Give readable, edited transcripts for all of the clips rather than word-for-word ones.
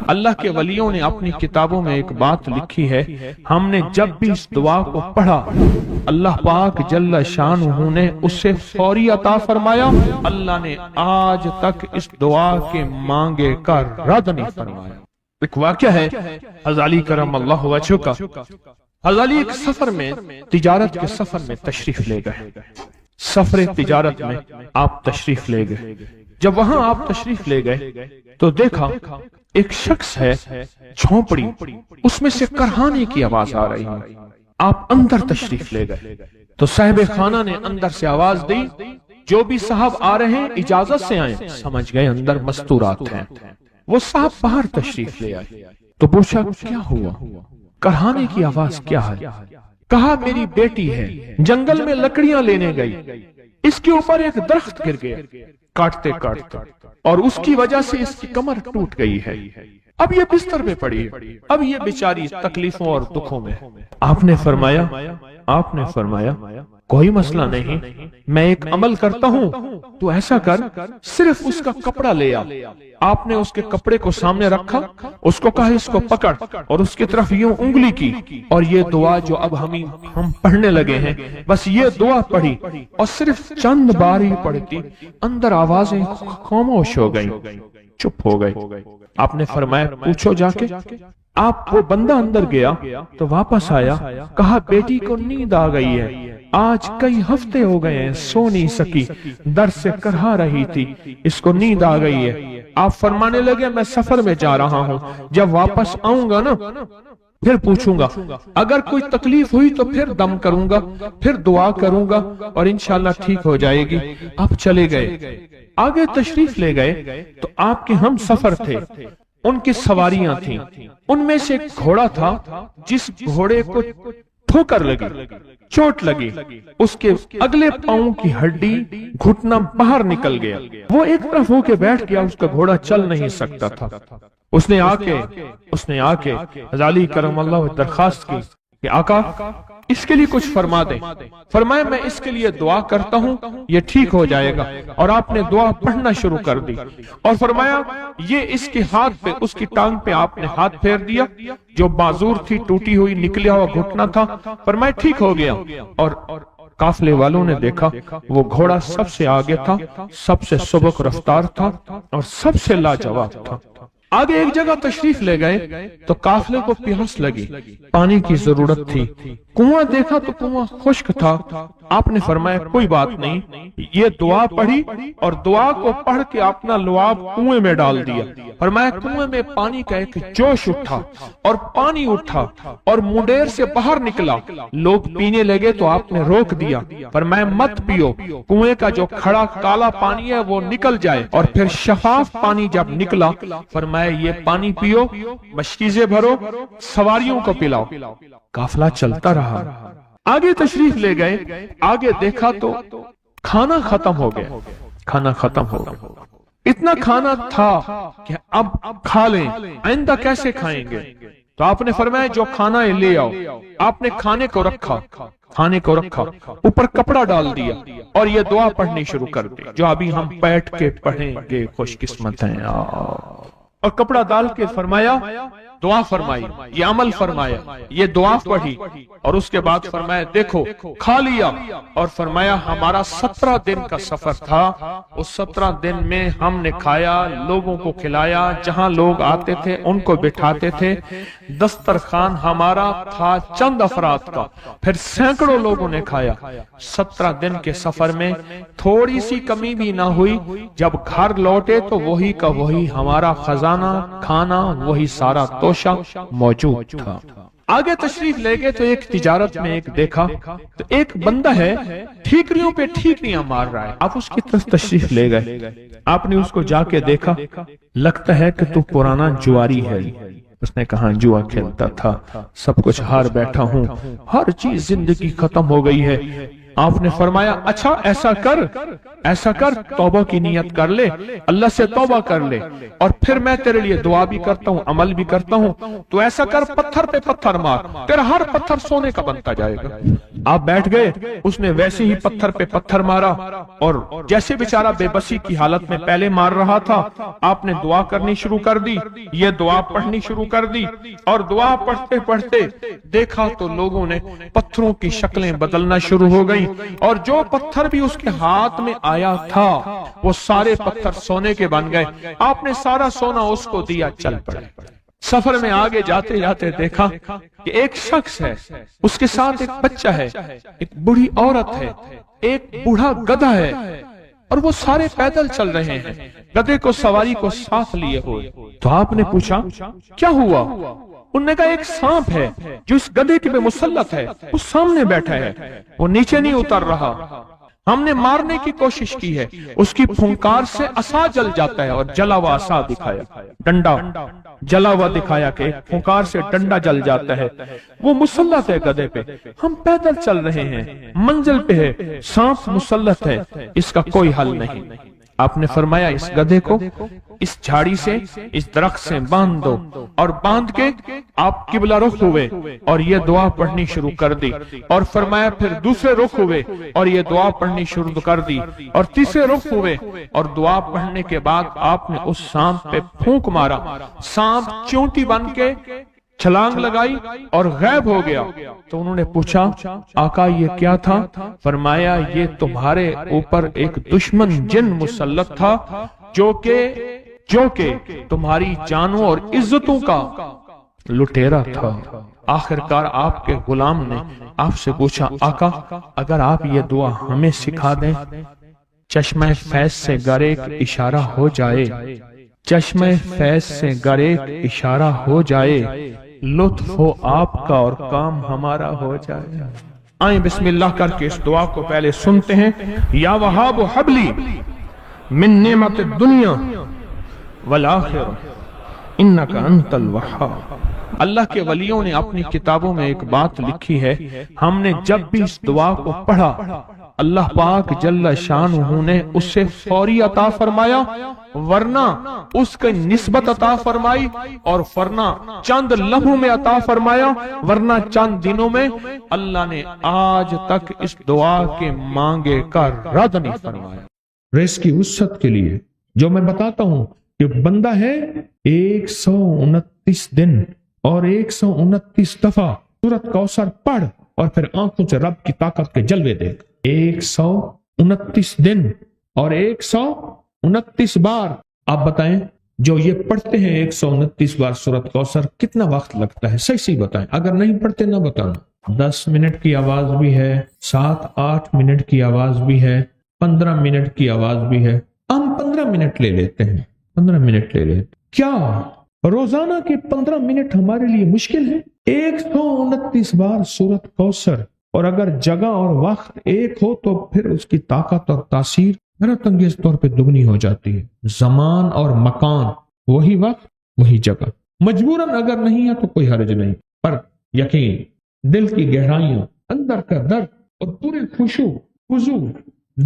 اللہ کے ولیوں نے اپنی کتابوں میں ایک بات لکھی ہے، ہم نے جب بھی اس دعا کو پڑھا اللہ پاک جل شانہ نے اسے فوری عطا فرمایا، اللہ نے آج تک اس دعا کے مانگے کا رد نہیں فرمایا۔ ایک واقعہ ہے حضرت علی کرم اللہ وجہہ کا۔ حضرت علی ایک سفر میں، تجارت کے سفر میں تشریف لے گئے، سفر تجارت میں آپ تشریف لے گئے۔ جب وہاں آپ تشریف لے گئے تو دیکھا ایک شخص ہے، جھونپڑی، اس میں سے کرہانے کی آواز آ رہی ہے۔ آپ اندر تشریف لے گئے تو صاحب خانہ نے اندر سے آواز دی، جو بھی صاحب آ رہے ہیں اجازت سے آئیں۔ سمجھ گئے اندر مستورات ہیں۔ وہ صاحب باہر تشریف لے آئے تو پوچھا کیا ہوا، کرہانے کی آواز کیا ہے؟ کہا میری بیٹی ہے، جنگل میں لکڑیاں لینے گئی، اس کے اوپر ایک درخت گر گیا کاٹتے کاٹتے، اور اس کی وجہ سے اس کی کمر ٹوٹ گئی ہے، اب یہ بستر پہ پڑی ہے، اب یہ بیچاری تکلیفوں اور دکھوں میں۔ آپ نے فرمایا کوئی مسئلہ نہیں، میں ایک عمل کرتا ہوں، تو ایسا کر صرف اس کا کپڑا لے آ۔ آپ نے اس کے کپڑے کو سامنے رکھا، اس کو کہا اس کو پکڑ، اور اس کی طرف یوں انگلی کی، اور یہ دعا جو اب ہم پڑھنے لگے ہیں، بس یہ دعا پڑھی، اور صرف چند بار ہی پڑھتی اندر آوازیں خاموش ہو گئیں، چپ ہو گئی۔ آپ نے فرمایا پوچھو جا کے۔ آپ وہ بندہ اندر گیا تو واپس آیا، کہا بیٹی کو نیند آ گئی ہے، آج کئی ہفتے ہو گئے ہیں، سو نہیں سکی، درد سے کرہا رہی تھی، اس کو نیند آ گئی ہے۔ آپ فرمانے لگے میں سفر میں جا رہا ہوں، جب واپس آؤں گا نا پھر پوچھوں گا، اگر کوئی تکلیف ہوئی تو پھر دم کروں گا، پھر دعا کروں گا، اور انشاءاللہ ٹھیک ہو جائے گی۔ آپ چلے گئے، آگے تشریف لے گئے تو آپ کے ہم سفر تھے، ان کی سواریاں تھیں، ان میں سے ایک گھوڑا تھا جس گھوڑے کو ٹھوکر لگی، چوٹ لگی، اس کے اگلے پاؤں کی ہڈی گھٹنا باہر نکل گیا، وہ ایک طرف ہو کے بیٹھ گیا، اس کا گھوڑا چل نہیں سکتا تھا۔ اس نے آ کے حضرت علی کرم اللہ درخواست کی کہ آقا اس کے لیے کچھ فرما دیں۔ فرمایا میں اس کے لیے دعا کرتا ہوں، یہ ٹھیک ہو جائے گا، اور آپ نے دعا پڑھنا شروع کر دی، اور فرمایا یہ اس کے ہاتھ پہ، اس کی ٹانگ پہ آپ نے ہاتھ پھیر دیا، جو معذور تھی، ٹوٹی ہوئی نکلیا ہوا گھٹنا تھا، فرمایا ٹھیک ہو گیا۔ اور قافلے والوں نے دیکھا وہ گھوڑا سب سے آگے تھا، سب سے سبک رفتار تھا، اور سب سے لاجواب تھا۔ آگے ایک جگہ تشریف لے گئے تو قافلے کو پیاس لگی، پانی کی ضرورت تھی، کنواں دیکھا تو کنواں خشک تھا۔ آپ نے فرمایا کوئی بات نہیں، یہ دعا پڑھی، اور دعا کو پڑھ کے اپنا لعاب کنویں میں ڈال دیا۔ فرمایا کنویں میں پانی کا ایک جوش اٹھا، اور پانی اٹھا اور منڈیر سے باہر نکلا، لوگ پینے لگے تو آپ نے روک دیا، فرمایا مت پیو، کنویں کا جو کھڑا کالا پانی ہے وہ نکل جائے، اور پھر شفاف پانی جب نکلا فرمایا یہ پانی پیو، مشکیزیں بھرو، سواریوں کو پلاؤ۔ قافلہ چلتا رہا، آگے تشریف لے گئے، آگے دیکھا تو کھانا ختم ہو گیا، اتنا کھانا تھا کہ اب کھا لیں، آئندہ کیسے کھائیں گے؟ تو آپ نے فرمایا جو کھانا ہے لے آؤ۔ آپ نے کھانے کو رکھا، اوپر کپڑا ڈال دیا، اور یہ دعا پڑھنی شروع کر دی جو ابھی ہم بیٹھ کے پڑھیں گے، خوش قسمت ہیں۔ اور کپڑا ڈال کے فرمایا دعا فرمائی، یہ عمل فرمایا، یہ دعا پڑھی، اور اس کے بعد فرمایا دیکھو کھا لیا، اور فرمایا ہمارا 17 دن کا سفر تھا، اس 17 دن میں ہم نے کھایا، لوگوں کو کھلایا، جہاں لوگ آتے تھے ان کو بٹھاتے تھے، دسترخوان ہمارا تھا چند افراد کا، پھر سینکڑوں لوگوں نے کھایا۔ 17 دن کے سفر میں تھوڑی سی کمی بھی نہ ہوئی، جب گھر لوٹے تو وہی کا وہی ہمارا خزانہ، کھانا وہی سارا توشہ موجود تھا۔ آگے تشریف لے گئے تو ایک تجارت میں ایک دیکھا تو ایک بندہ ہے ٹھیکریوں پہ ٹھیکریاں مار رہا ہے، آپ اس کی طرف تشریف لے گئے، آپ نے اس کو جا کے دیکھا، لگتا ہے کہ تو پرانا جواری ہے۔ اس نے کہا جوا کھیلتا تھا، سب کچھ ہار بیٹھا ہوں، ہر چیز زندگی ختم ہو گئی ہے۔ آپ نے فرمایا اچھا ایسا کر توبہ کی نیت کر لے، اللہ سے توبہ کر لے، اور پھر میں تیرے لیے دعا بھی کرتا ہوں، عمل بھی کرتا ہوں، تو ایسا کر پتھر پہ پتھر مار، تیرا ہر پتھر سونے کا بنتا جائے گا۔ آپ بیٹھ گئے، اس نے ویسے ہی پتھر پہ پتھر مارا، اور جیسے بیچارہ بے بسی کی حالت میں پہلے مار رہا تھا، آپ نے دعا کرنی شروع کر دی، یہ دعا پڑھنی شروع کر دی، اور دعا پڑھتے پڑھتے دیکھا تو لوگوں نے پتھروں کی شکلیں بدلنا شروع ہو گئیں، اور جو پتھر بھی اس کے ہاتھ میں آیا تھا وہ سارے پتھر سونے کے بن گئے۔ آپ نے سارا سونا اس کو دیا، چل پڑے۔ سفر میں آگے جاتے جاتے دیکھا کہ ایک شخص ہے، اس کے ساتھ ایک بچہ ہے، ایک بوڑھی عورت ہے، ایک بوڑھا گدھا ہے، اور وہ سارے پیدل چل رہے ہیں، گدھے کو سواری کو ساتھ لیے ہوئے۔ تو آپ نے پوچھا کیا ہوا؟ انہوں نے کہا ایک سانپ ہے جو اس گدھے کے پہ مسلط ہے، وہ سامنے بیٹھا ہے، وہ نیچے نہیں اتر رہا، ہم نے مارنے کی کوشش کی ہے، اس کی پھنکار سے عصا جل جاتا ہے، اور جلا ہوا عصا دکھایا، ڈنڈا جلا ہوا دکھایا کہ ایک پھنکار سے ڈنڈا جل جاتا ہے، وہ مسلط ہے گدھے پہ، ہم پیدل چل رہے ہیں، منزل پہ ہے، سانپ مسلط ہے، اس کا کوئی حل نہیں۔ آپ نے فرمایا اس گدھے کو اس جھاڑی سے، اس درخت سے باندھ دو، اور باندھ کے آپ قبلہ رخ ہوئے اور یہ دعا پڑھنی شروع کر دی، اور فرمایا پھر دوسرے رخ ہوئے اور یہ دعا پڑھنی شروع کر دی، اور تیسرے رخ ہوئے اور دعا پڑھنے کے بعد آپ نے اس سانپ پہ پھونک مارا، سانپ چونٹی بن کے چھلانگ لگائی اور غائب ہو گیا۔ تو انہوں نے پوچھا آقا یہ کیا تھا؟ فرمایا یہ تمہارے اوپر ایک دشمن جن مسلط تھا جو کہ تمہاری جانوں اور عزتوں کا لٹیرا تھا۔ آخرکار آپ کے غلام نے آپ سے پوچھا آقا اگر آپ یہ دعا ہمیں سکھا دیں، چشمہ فیض سے گر ایک اشارہ ہو جائے، چشمہ فیض سے گر ایک اشارہ ہو جائے، لطف ہو آپ کا اور کام ہمارا ہو جائے۔ آئیں بسم اللہ کر کے اس دعا کو پہلے سنتے ہیں۔ یا وہاب حبلی من نعمت الدنیا والآخرہ انک انت الوہاب۔ اللہ کے ولیوں نے اپنی کتابوں میں ایک بات لکھی ہے، ہم نے جب بھی اس دعا کو پڑھا اللہ پاک جل شانہ نے اسے فوری عطا فرمایا، ورنہ اس کی نسبت عطا فرمائی، اور ورنہ چند لمحوں میں عطا فرمایا، ورنہ چند دنوں میں۔ اللہ نے آج تک اس دعا کے مانگے کا رد نہیں فرمایا۔ ریس کی وسعت کے لیے جو میں بتاتا ہوں کہ بندہ ہے 129 دن اور 129 دفعہ سورۃ کوثر پڑھ اور پھر آنکھوں سے رب کی طاقت کے جلوے دیکھ۔ 129 دن اور 129 بار۔ آپ بتائیں جو یہ پڑھتے ہیں 129 بار سورۃ کوثر کتنا وقت لگتا ہے؟ صحیح بتائیں، اگر نہیں پڑھتے نہ بتانا۔ 10 منٹ کی آواز بھی ہے، 7-8 منٹ کی آواز بھی ہے، 15 منٹ کی آواز بھی ہے، ہم 15 منٹ لے لیتے ہیں، 15 منٹ لے لیتے۔ کیا روزانہ کے 15 منٹ ہمارے لیے مشکل ہے؟ 129 بار سورۃ کوثر، اور اگر جگہ اور وقت ایک ہو تو پھر اس کی طاقت اور تاثیر حیرت انگیز طور پہ دگنی ہو جاتی ہے۔ زمان اور مکان، وہی وقت وہی جگہ، مجبوراً اگر نہیں ہے تو کوئی حرج نہیں، پر یقین، دل کی گہرائیاں، اندر کا درد اور پورے خشوع خضوع،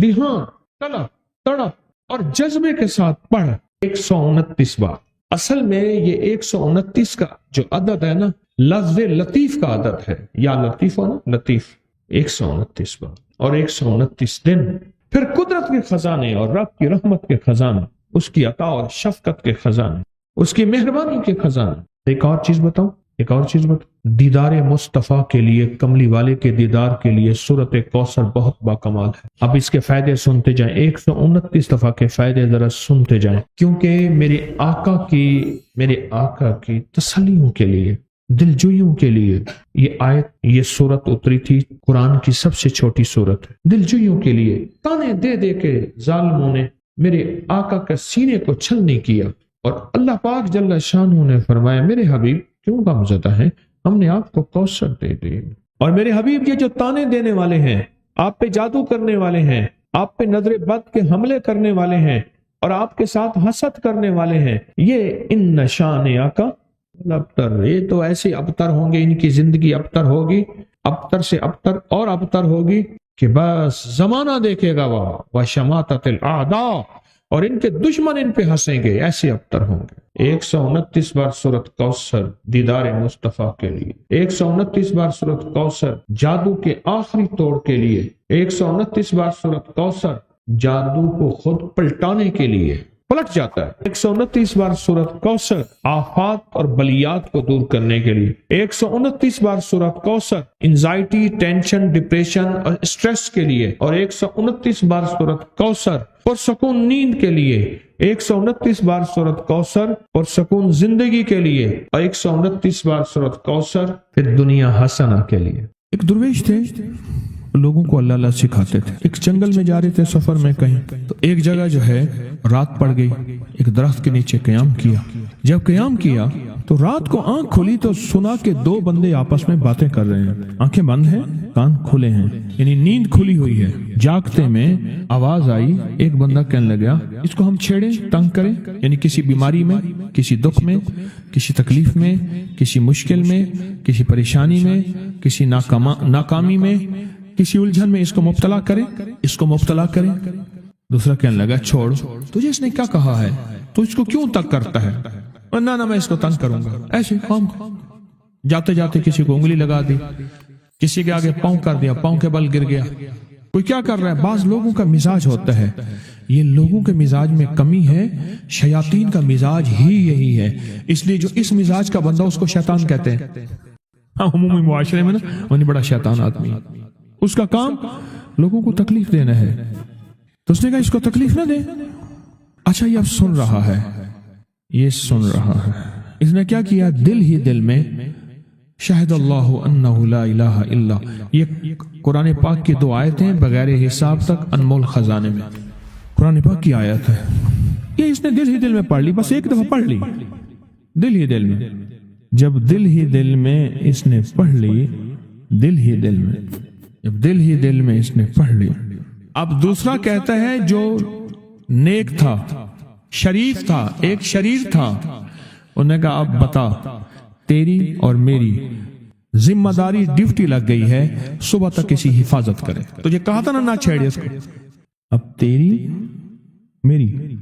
دھیان، طلب، تڑپ اور جذبے کے ساتھ پڑھ 129 بار۔ اصل میں یہ 129 کا جو عدد ہے نا، لفظ لطیف کا عدد ہے، یا لطیف ہو نا، لطیف، 129 بار اور 129 دن۔ پھر قدرت کے خزانے اور رب کی رحمت کے خزانے، اس کی عطا اور شفقت کے خزانے، اس کی مہربانی کے خزانے۔ ایک اور چیز بتاؤں، دیدار مصطفیٰ کے لیے، کملی والے کے دیدار کے لیے سورۃ کوثر بہت باکمال ہے۔ اب اس کے فائدے سنتے جائیں، 129 دفعہ کے فائدے ذرا سنتے جائیں، کیونکہ میرے آقا کی تسلیوں کے لیے، دلجوئیوں کے لیے یہ آیت، یہ سورت اتری تھی۔ قرآن کی سب سے چھوٹی سورت ہے۔ دلجوئیوں کے لیے تانے دے دے کے ظالموں نے میرے آقا کا سینے کو چھلنی کیا، اور اللہ پاک جل شانہ نے فرمایا میرے حبیب کیوں غمزدہ ہیں، ہم نے آپ کو کوثر دے دی۔ اور میرے حبیب یہ جو تانے دینے والے ہیں، آپ پہ جادو کرنے والے ہیں، آپ پہ نظر بد کے حملے کرنے والے ہیں، اور آپ کے ساتھ حسد کرنے والے ہیں، یہ ان نشان آقا ابتر، یہ تو ایسے ابتر ہوں گے، ان کی زندگی ابتر ہوگی، ابتر سے ابتر اور ابتر ہوگی کہ بس زمانہ دیکھے گا وہ شماتت الاعداء، اور ان کے دشمن ان پہ ہنسیں گے، ایسے ابتر ہوں گے۔ 129 بار سورت کوثر دیدار مصطفیٰ کے لیے، 129 بار سورت کوثر جادو کے آخری توڑ کے لیے، 129 بار سورت کوثر جادو کو خود پلٹانے کے لیے، پلٹ جاتا ہے۔ 129 بار سورت کوثر آفات اور بلیات کو دور کرنے کے لیے، 129 بار سورت کوثر انزائٹی، ٹینشن، ڈپریشن اور اسٹریس کے لیے، اور 129 بار سورت کوثر پرسکون نیند کے لیے، 129 بار سورت کوثر پرسکون زندگی کے لیے، اور 129 بار سورت کوثر پھر دنیا حسنہ کے لیے۔ ایک درویش تھے، لوگوں کو اللہ اللہ سکھاتے تھے۔ ایک جنگل میں جا رہے تھے سفر میں کہیں، تو ایک جگہ جو ہے رات پڑ گئی، ایک درخت کے نیچے قیام کیا۔ جب قیام کیا تو رات کو آنکھ کھلی تو سنا کہ دو بندے آپس میں باتیں کر رہے ہیں، آنکھیں بند ہیں، کان کھلے ہیں، یعنی نیند کھلی ہوئی ہے۔ جاگتے میں آواز آئی، ایک بندہ کہنے لگا اس کو ہم چھیڑیں، تنگ کریں، یعنی کسی بیماری میں، کسی دکھ میں، کسی تکلیف میں، کسی مشکل میں، کسی پریشانی میں، کسی ناکامی میں، کسی الجھن میں اس کو مبتلا کریں، اس کو مبتلا کریں۔ دوسرا کہنے لگا چھوڑ، تجھے اس نے کیا کہا ہے، تو اس کو کیوں تنگ کرتا ہے؟ نہ میں اس کو تنگ کروں گا۔ ایسے قوم جاتے جاتے کسی کو انگلی لگا دی، کسی کے آگے پاؤں کر دیا، پاؤں کے بل گر گیا۔ کوئی کیا کر رہا ہے؟ بعض لوگوں کا مزاج ہوتا ہے، یہ لوگوں کے مزاج میں کمی ہے، شیاطین کا مزاج ہی یہی ہے، اس لیے جو اس مزاج کا بندہ اس کو شیطان کہتے ہیں۔ عمومی معاشرے میں نا وہ بڑا شیطان آدمی، اس کا کام لوگوں کو تکلیف دینا ہے، تو اس نے کہا اس کو تکلیف نہ دے۔ اچھا یہ اب سن رہا ہے، یہ سن رہا ہے، اس نے کیا کیا؟ دل ہی دل میں شہد اللہ انہ لا الہ الا، یہ قرآن پاک کی دو آیتیں بغیر حساب تک انمول خزانے میں، قرآن پاک کی آیت ہے، یہ اس نے دل ہی دل میں پڑھ لی، بس ایک دفعہ پڑھ لی دل ہی دل میں۔ جب دل ہی دل میں اس نے پڑھ لی، دل ہی دل میں، جب دل ہی دل میں اس نے پڑھ لی، اب دوسرا کہتا ہے جو نیک تھا، شریف تھا، ایک شریر تھا، انہوں نے کہا اب بتا، تیری اور میری ذمہ داری ڈیوٹی لگ گئی ہے، صبح تک کسی حفاظت کرے۔ تجھے کہا تھا نہ چھیڑے اس کو، اب تیری میری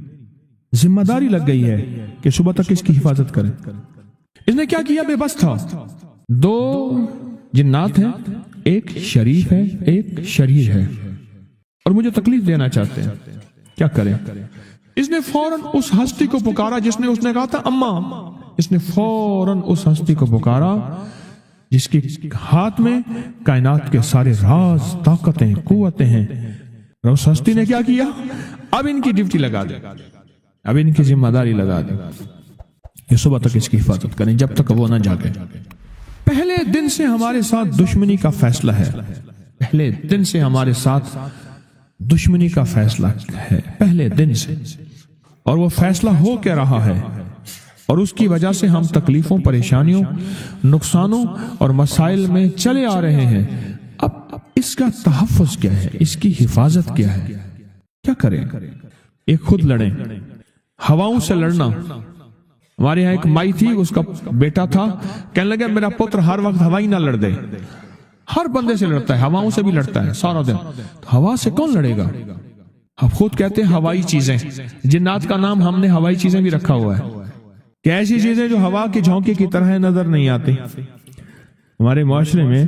ذمہ داری لگ گئی ہے کہ صبح تک اس کی حفاظت کرے۔ اس نے کیا کیا؟ بے بس تھا، دو جنات ہیں، ایک شریف ہے، ایک شریر ہے، اور مجھے تکلیف دینا چاہتے ہیں، کیا کریں؟ اس نے فوراً اس ہستی کو پکارا جس نے اس نے کہا تھا اماں، اس نے فوراً اس ہستی کو پکارا جس کے ہاتھ میں کائنات کے سارے راز، طاقتیں، قوتیں ہیں، اور اس ہستی نے کیا کیا؟ اب ان کی ڈیوٹی لگا دی، اب ان کی ذمہ داری لگا دی کہ صبح تک اس کی حفاظت کریں جب تک وہ نہ جاگے۔ پہلے دن سے ہمارے ساتھ دشمنی کا فیصلہ ہے، پہلے دن سے ہمارے ساتھ دشمنی کا فیصلہ ہے، پہلے دن سے، اور وہ فیصلہ ہو کے رہا ہے، اور اس کی وجہ سے ہم تکلیفوں، پریشانیوں، نقصانوں اور مسائل میں چلے آ رہے ہیں۔ اب اس کا تحفظ کیا ہے، اس کی حفاظت کیا ہے، کیا کریں؟ ایک خود لڑیں، ہواؤں سے لڑنا۔ ہمارے یہاں ایک مائی تھی، اس کا بیٹا تھا، کہنے لگا میرا پتر ہر وقت ہوائی نہ لڑ دے، ہر بندے سے لڑتا ہے، ہواؤں سے بھی لڑتا ہے سارا دن، ہوا سے کون لڑے گا؟ ہم خود کہتے ہیں ہوائی چیزیں، جنات کا نام ہم نے ہوائی چیزیں بھی رکھا ہوا ہے کہ ایسی چیزیں جو ہوا کے جھونکے کی طرح نظر نہیں آتی۔ ہمارے معاشرے میں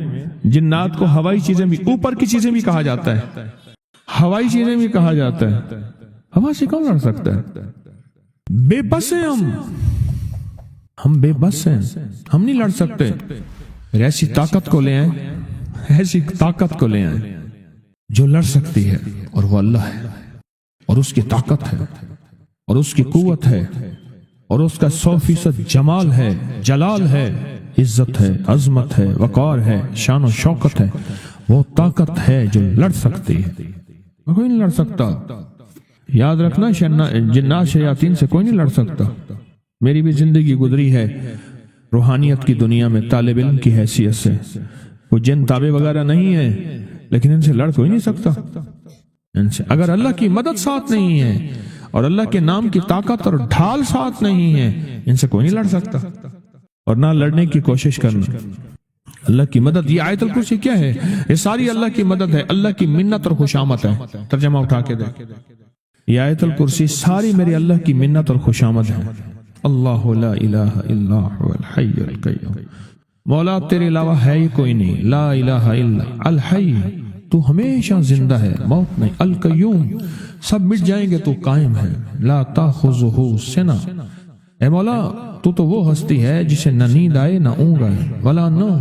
جنات کو ہوائی چیزیں بھی، اوپر کی چیزیں بھی کہا جاتا ہے، ہوائی چیزیں بھی کہا جاتا ہے۔ ہوا سے کون لڑ سکتا ہے؟ بے بس ہیں ہم بے بس ہیں، ہم نہیں لڑ سکتے۔ ایسی طاقت کو لے آئیں، ایسی طاقت کو لے آئیں جو لڑ سکتی ہے، اور وہ اللہ ہے، اور اس کی طاقت ہے، اور اس کی قوت ہے، اور اس کا 100% جمال ہے، جلال ہے، عزت ہے، عظمت ہے، وقار ہے، شان و شوکت ہے۔ وہ طاقت ہے جو لڑ سکتی ہے، کوئی نہیں لڑ سکتا۔ یاد رکھنا، جنات شیاطین سے کوئی نہیں لڑ سکتا۔ میری بھی زندگی گزری ہے روحانیت کی دنیا میں طالب علم کی حیثیت سے، وہ جن تابع وغیرہ نہیں ہے، لیکن ان سے لڑ کوئی نہیں سکتا۔ ان سے اگر اللہ کی مدد ساتھ نہیں ہے اور اللہ کے نام کی طاقت اور ڈھال ساتھ نہیں ہے، ان سے کوئی نہیں لڑ سکتا، اور نہ لڑنے کی کوشش کرنا۔ اللہ کی مدد، یہ آیت الکرسی کیا ہے؟ یہ ساری اللہ کی مدد ہے، اللہ کی منت اور خوشامت ہے۔ ترجمہ اٹھا کے دیکھ، یہ آیت الکرسی ساری میرے اللہ کی منت اور خوشامد ہے۔ اللہ لا الہ الا هو الحی القیوم، مولا تیرے علاوہ ہے ہی کوئی نہیں، لا الہ الا الحی، تو ہمیشہ زندہ ہے، موت نہیں، القیوم سب مٹ جائیں گے تو قائم ہے، لا تاخذہ سنہ، اے مولا تو وہ ہستی ہے جسے نہ نیند آئے نہ اونگ آئے، ولا نوم،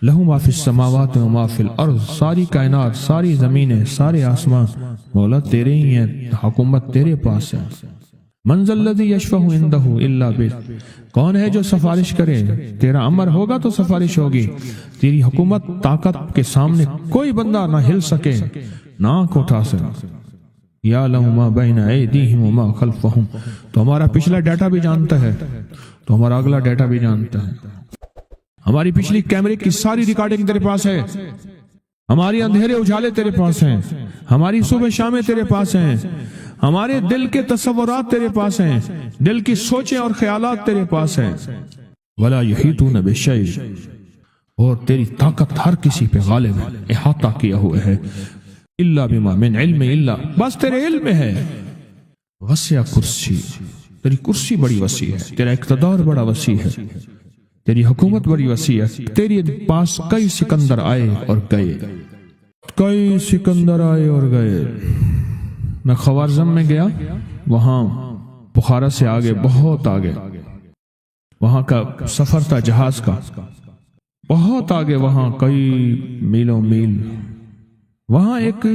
لہو ما فی السماوات و ما فی الارض، ساری کائنات، ساری زمینیں، سارے آسمان مولا تیرے ہی ہیں، حکومت تیرے پاس ہے۔ من ذا الذی یشفع عندہ الا بإذنہ، کون ہے جو سفارش کرے، تیرا امر ہوگا تو سفارش ہوگی، تیری حکومت طاقت کے سامنے کوئی بندہ نہ ہل سکے، نہ آنکھ اٹھا سکے۔ یعلم ما بین ایدیہم وما خلفہم، تو ہمارا پچھلا ڈیٹا بھی جانتا ہے، تو ہمارا اگلا ڈیٹا بھی جانتا ہے، ہماری پچھلی کیمرے کی ساری ریکارڈنگ تیرے پاس ہے، ہماری اندھیرے اجالے تیرے پاس ہیں، ہماری صبح شامیں تیرے پاس ہیں، ہمارے دل کے تصورات تیرے پاس ہیں، دل کی سوچیں اور خیالات تیرے پاس ہیں۔ ولا یحیطون بشیء، اور تیری طاقت ہر کسی پہ غالب ہے، احاطہ کیا ہوا ہے، الا بما من علم، الا بس تیرے علم میں ہے، وسع کرسی، تیری کرسی بڑی وسیع ہے، تیرا اقتدار بڑا وسیع ہے، تیری حکومت بڑی وسیع ہے، تیری پاس کئی سکندر آئے اور گئے، کئی سکندر آئے اور گئے۔ میں خوارزم میں گیا، وہاں بخارا سے آگے، بہت آگے، وہاں کا سفر تھا جہاز کا، بہت آگے، وہاں کئی میلوں میل، وہاں ایک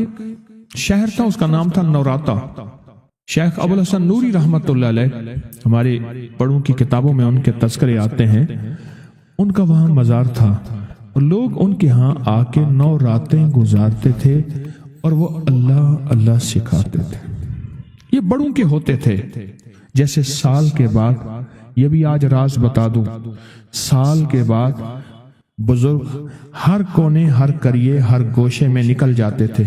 شہر تھا، اس کا نام تھا نوراتا۔ شیخ ابو الحسن نوری رحمت اللہ علیہ، ہمارے بڑوں کی کتابوں میں ان کے تذکرے آتے ہیں، ان کا وہاں مزار تھا، اور لوگ ان کے ہاں آ کے 9 راتیں گزارتے تھے، اور وہ اللہ اللہ سکھاتے تھے۔ یہ بڑوں کے ہوتے تھے، جیسے سال کے بعد، یہ بھی آج راز بتا دوں، سال کے بعد بزرگ ہر کونے، ہر کریے، ہر گوشے میں نکل جاتے تھے،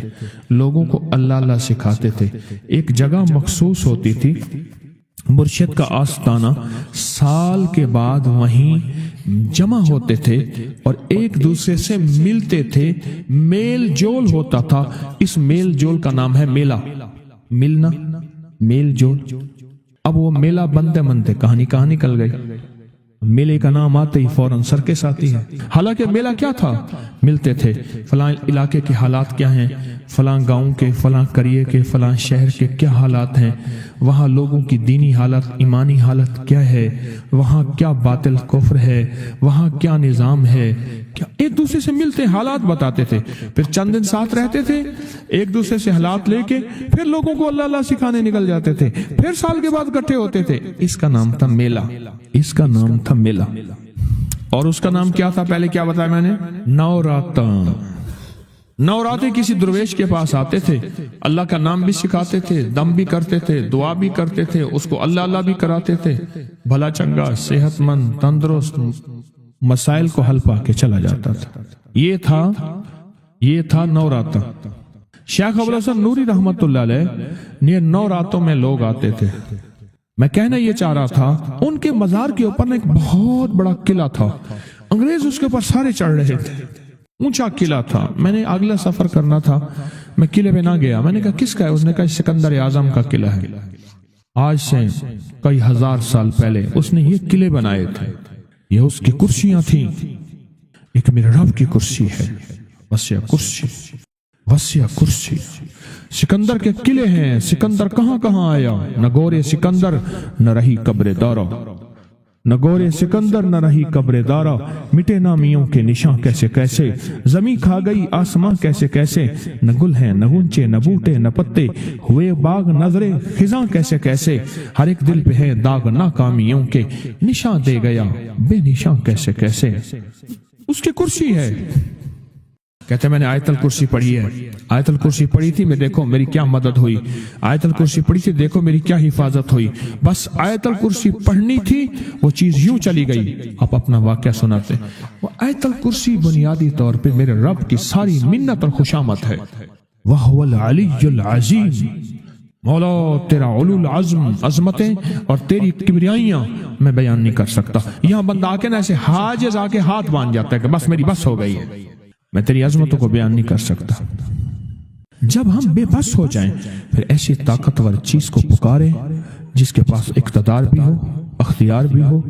لوگوں کو اللہ اللہ سکھاتے تھے۔ ایک جگہ مخصوص ہوتی تھی، مرشد کا آستانہ، سال کے بعد وہیں جمع ہوتے تھے اور ایک دوسرے سے ملتے تھے، میل جول ہوتا تھا، اس میل جول کا نام ہے میلہ، ملنا، میل جول۔ اب وہ میلہ بنتے بنتے کہاں نکل گئی، میلے کا نام آتے ہی فوراً سرکس آتی ہے۔ حالانکہ میلہ کیا تھا، ملتے تھے، فلاں علاقے کے حالات کیا ہیں، فلاں گاؤں کے، فلاں قریے کے، فلاں شہر کے کیا حالات ہیں، وہاں لوگوں کی دینی حالت، ایمانی حالت کیا ہے، وہاں کیا باطل کفر ہے، وہاں کیا نظام ہے، کیا ایک دوسرے سے ملتے حالات بتاتے تھے، پھر چند دن ساتھ رہتے تھے، ایک دوسرے سے حالات لے کے پھر لوگوں کو اللہ اللہ سکھانے نکل جاتے تھے، پھر سال کے بعد اکٹھے ہوتے تھے۔ اس کا نام تھا میلہ، اس کا نام تھا میلہ۔ اور اس کا نام کیا تھا، پہلے کیا بتایا میں نے، نوراتا۔ نوراتے کسی درویش کے پاس آتے تھے، اللہ کا نام بھی سکھاتے تھے، دم بھی کرتے تھے، دعا بھی کرتے تھے، اس کو اللہ اللہ بھی کراتے تھے، بھلا چنگا، صحت مند، تندرست، مسائل کو حل پا کے چلا جاتا تھا۔ یہ تھا نوراتا۔ شیخ ابو الحسن نوری رحمت اللہ علیہ نے 9 راتوں میں لوگ آتے تھے۔ میں کہنا یہ چاہ رہا تھا، ان کے مزار کے اوپر ایک بہت بڑا قلعہ تھا، انگریز اس کے اوپر سارے چڑھ رہے تھے، اونچا قلعہ تھا۔ میں نے اگلا سفر کرنا تھا، میں قلعے پہ نہ گیا، میں نے کہا کس کا ہے، اس نے کہا سکندر اعظم کا قلعہ ہے، آج سے کئی ہزار سال پہلے اس نے یہ قلعے بنائے تھے، یہ اس کی کرسیاں تھیں، ایک میرے رب کی کرسی ہے، وسیع کرسی، وسیع کرسی۔ سکندر کے قلعے ہیں، سکندر کہاں کہاں آیا، نہ گورے سکندر نہ رہی قبر دارا، نہ گورے سکندر نہ رہی قبر دارا، مٹے نامیوں کے نشاں کیسے کیسے، زمین کھا گئی آسماں کیسے کیسے، نہ گل ہیں نہ گنچے نہ بوٹے نہ پتے، ہوئے باغ نظرے خزاں کیسے کیسے، ہر ایک دل پہ ہے داغ ناکامیوں کے، نشاں دے گیا بے نشاں کیسے کیسے۔ اس کی کرسی ہے، کہتے ہیں میں نے آیت الکرسی پڑھی ہے، آیت الکرسی پڑھی تھی، میں دیکھو میری کیا مدد ہوئی، آیت الکرسی پڑھی تھی، دیکھو میری کیا حفاظت ہوئی، بس آیت الکرسی پڑھنی تھی، وہ چیز یوں چلی گئی۔ آپ اپنا واقعہ سناتے، وہ آیت الکرسی بنیادی طور پہ میرے رب کی ساری منت اور خوشامد ہے۔ وَهُوَ الْعَلِيُّ الْعَظِيمُ، مولا تیرا علو العظم، عظمتیں اور تیری کبریائیاں میں بیان نہیں کر سکتا۔ یہاں بندہ آ کے نا ایسے حاجز آ کے ہاتھ باندھ جاتا ہے کہ بس میری بس ہو گئی ہے، میں تیری عظمتوں کو بیان نہیں کر سکتا۔ جب ہم بے بس ہو جائیں پھر ایسی طاقتور چیز کو پکاریں جس کے پاس اقتدار بھی ہو، اختیار بھی ہو،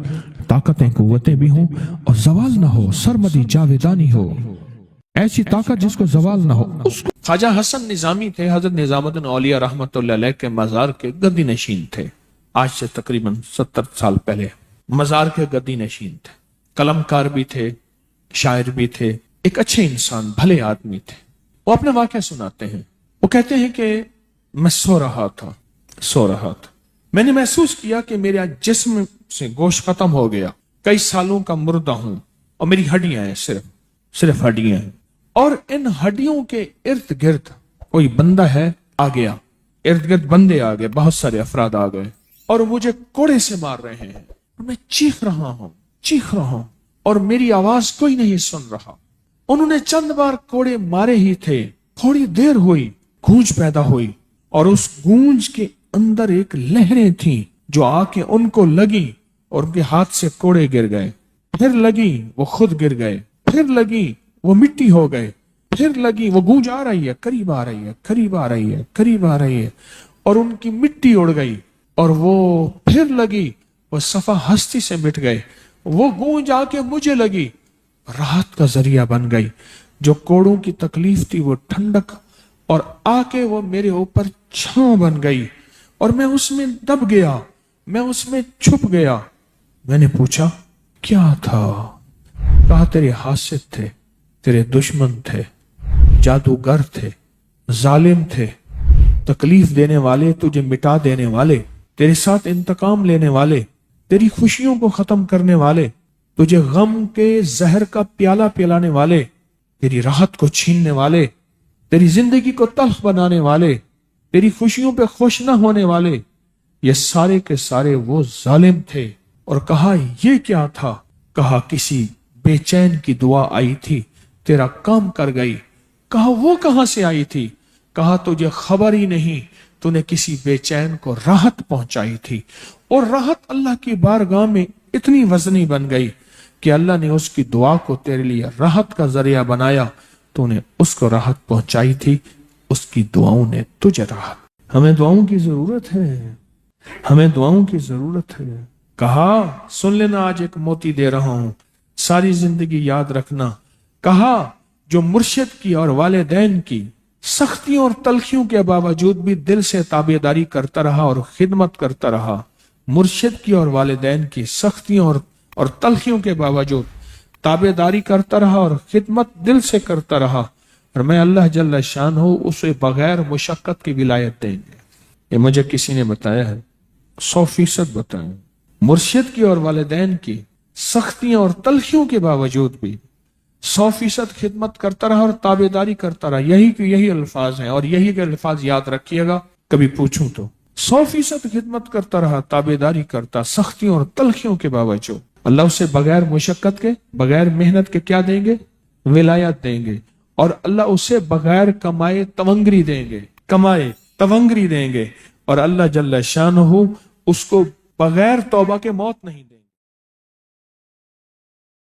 طاقتیں قوتیں بھی ہوں اور زوال نہ ہو، سرمدی جاویدانی ہو، ایسی طاقت جس کو زوال نہ ہو اس کو۔ خواجہ حسن نظامی تھے، حضرت نظام الدین اولیاء رحمۃ اللہ علیہ کے مزار کے گدی نشین تھے، آج سے تقریباً 70 سال پہلے مزار کے گدی نشین تھے، قلم کار بھی تھے، شاعر بھی تھے، ایک اچھے انسان، بھلے آدمی تھے۔ وہ اپنے واقعہ سناتے ہیں، وہ کہتے ہیں کہ میں سو رہا تھا، میں نے محسوس کیا کہ میرا جسم سے گوشت ختم ہو گیا، کئی سالوں کا مردہ ہوں اور میری ہڈیاں ہیں، صرف ہڈیاں ہیں، اور ان ہڈیوں کے ارد گرد کوئی بندہ ہے آ گیا، ارد گرد بندے آ گئے، بہت سارے افراد آ گئے اور مجھے کوڑے سے مار رہے ہیں اور میں چیخ رہا ہوں اور میری آواز کوئی نہیں سن رہا۔ انہوں نے چند بار کوڑے مارے ہی تھے، تھوڑی دیر ہوئی، گونج پیدا ہوئی اور اس گونج کے اندر ایک لہریں تھیں جو آ کے ان کو لگی اور ان کے ہاتھ سے کوڑے گر گئے، پھر لگی وہ خود گر گئے، پھر لگی وہ مٹی ہو گئے، پھر لگی وہ گونج آ رہی ہے، قریب آ رہی ہے اور ان کی مٹی اڑ گئی، اور وہ پھر لگی وہ صفا ہستی سے مٹ گئے، وہ گونج آ کے مجھے لگی، راحت کا ذریعہ بن گئی، جو کوڑوں کی تکلیف تھی وہ ٹھنڈک، اور آ کے وہ میرے اوپر چھاؤں بن گئی اور میں اس میں دب گیا، میں اس میں چھپ گیا۔ میں نے پوچھا کیا تھا؟ کہا تیرے حاسد تھے، تیرے دشمن تھے، جادوگر تھے، ظالم تھے، تکلیف دینے والے، تجھے مٹا دینے والے، تیرے ساتھ انتقام لینے والے، تیری خوشیوں کو ختم کرنے والے، تجھے غم کے زہر کا پیالہ پلانے والے، تیری راحت کو چھیننے والے، تیری زندگی کو تلخ بنانے والے، تیری خوشیوں پہ خوش نہ ہونے والے، یہ سارے کے سارے وہ ظالم تھے۔ اور کہا یہ کیا تھا؟ کہا کسی بے چین کی دعا آئی تھی، تیرا کام کر گئی۔ کہا وہ کہاں سے آئی تھی؟ کہا تجھے خبر ہی نہیں، تو نے کسی بے چین کو راحت پہنچائی تھی، اور راحت اللہ کی بارگاہ میں اتنی وزنی بن گئی کہ اللہ نے اس کی دعا کو تیرے لیے راحت کا ذریعہ بنایا، تو نے اس کو راحت پہنچائی تھی، اس کی دعاؤں نے تجھے راحت۔ ہمیں دعاؤں کی ضرورت ہے، کہا سن لینا، آج ایک موتی دے رہا ہوں، ساری زندگی یاد رکھنا۔ کہا جو مرشد کی اور والدین کی سختیوں اور تلخیوں کے باوجود بھی دل سے تابعداری کرتا رہا اور خدمت کرتا رہا، مرشد کی اور والدین کی سختیوں اور تلخیوں کے باوجود تابعداری کرتا رہا اور خدمت دل سے کرتا رہا، اور میں اللہ جل شان ہوں اسے بغیر مشقت کی ولایت دیں گے۔ یہ مجھے کسی نے بتایا ہے، 100% بتایا۔ مرشد کی اور والدین کی سختیاں اور تلخیوں کے باوجود بھی 100% خدمت کرتا رہا اور تابعداری کرتا رہا۔ یہی الفاظ ہیں، اور یہی کے الفاظ یاد رکھیے گا، کبھی پوچھوں تو 100% خدمت کرتا رہا، تابعداری کرتا، سختیوں اور تلخیوں کے باوجود۔ اللہ اسے بغیر مشقت کے، بغیر محنت کے کیا دیں گے؟ ولایت دیں گے، اور اللہ اسے بغیر کمائے تونگری دیں گے، اور اللہ جل شانہ اس کو بغیر توبہ کے موت نہیں دیں گے۔